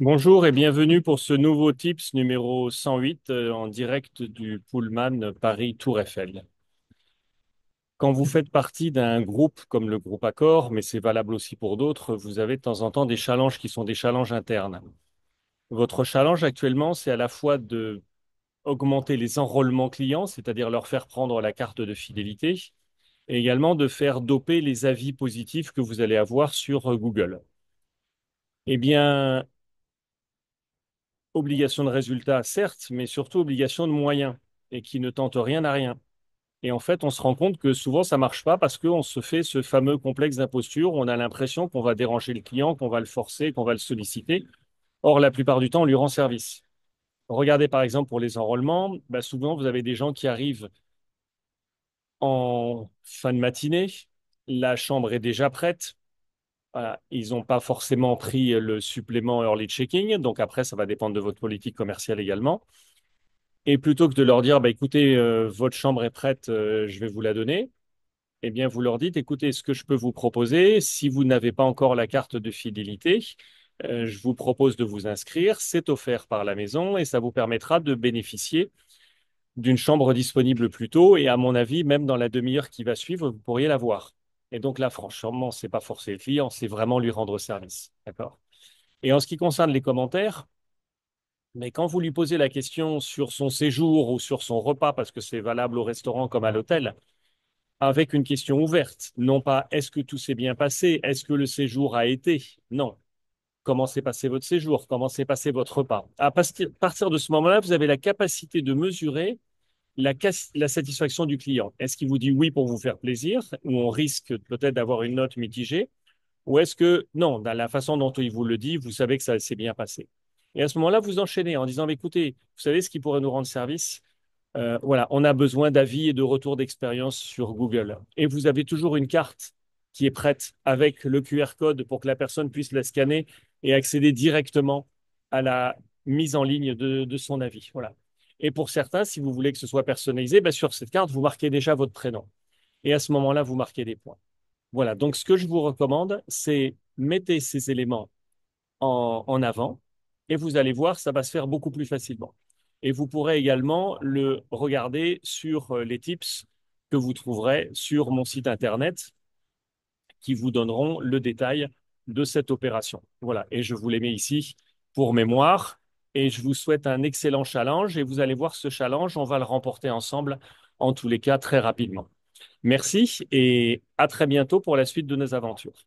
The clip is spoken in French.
Bonjour et bienvenue pour ce nouveau Tips numéro 108 en direct du Pullman Paris-Tour Eiffel. Quand vous faites partie d'un groupe comme le groupe Accor, mais c'est valable aussi pour d'autres, vous avez de temps en temps des challenges qui sont des challenges internes. Votre challenge actuellement, c'est à la fois de augmenter les enrôlements clients, c'est-à-dire leur faire prendre la carte de fidélité, et également de faire doper les avis positifs que vous allez avoir sur Google. Eh bien, obligation de résultat, certes, mais surtout obligation de moyens et qui ne tente rien à rien. Et en fait, on se rend compte que souvent, ça marche pas parce qu'on se fait ce fameux complexe d'imposture. On a l'impression qu'on va déranger le client, qu'on va le forcer, qu'on va le solliciter. Or, la plupart du temps, on lui rend service. Regardez par exemple pour les enrôlements, bah, souvent, vous avez des gens qui arrivent en fin de matinée. La chambre est déjà prête. Voilà. Ils n'ont pas forcément pris le supplément early checking. Donc après, ça va dépendre de votre politique commerciale également. Et plutôt que de leur dire, bah, écoutez, votre chambre est prête, je vais vous la donner, eh bien, vous leur dites, écoutez, ce que je peux vous proposer, si vous n'avez pas encore la carte de fidélité, je vous propose de vous inscrire, c'est offert par la maison et ça vous permettra de bénéficier d'une chambre disponible plus tôt et à mon avis, même dans la demi-heure qui va suivre, vous pourriez l'avoir. Et donc là, franchement, c'est pas forcer le client, c'est vraiment lui rendre service. D'accord? Et en ce qui concerne les commentaires, mais quand vous lui posez la question sur son séjour ou sur son repas, parce que c'est valable au restaurant comme à l'hôtel, avec une question ouverte, non pas est-ce que tout s'est bien passé, est-ce que le séjour a été, non. Comment s'est passé votre séjour, comment s'est passé votre repas. À partir de ce moment-là, vous avez la capacité de mesurer la satisfaction du client. Est-ce qu'il vous dit oui pour vous faire plaisir, ou on risque peut-être d'avoir une note mitigée, ou est-ce que, non, dans la façon dont il vous le dit, vous savez que ça s'est bien passé. Et à ce moment-là, vous enchaînez en disant, mais écoutez, vous savez ce qui pourrait nous rendre service? Voilà, on a besoin d'avis et de retours d'expérience sur Google. Et vous avez toujours une carte qui est prête avec le QR code pour que la personne puisse la scanner et accéder directement à la mise en ligne de son avis. Voilà. Et pour certains, si vous voulez que ce soit personnalisé, ben sur cette carte, vous marquez déjà votre prénom. Et à ce moment-là, vous marquez des points. Voilà, donc ce que je vous recommande, c'est mettez ces éléments en avant et vous allez voir, ça va se faire beaucoup plus facilement. Et vous pourrez également le regarder sur les tips que vous trouverez sur mon site internet qui vous donneront le détail de cette opération. Voilà, et je vous les mets ici pour mémoire et je vous souhaite un excellent challenge et vous allez voir ce challenge, on va le remporter ensemble en tous les cas très rapidement. Merci et à très bientôt pour la suite de nos aventures.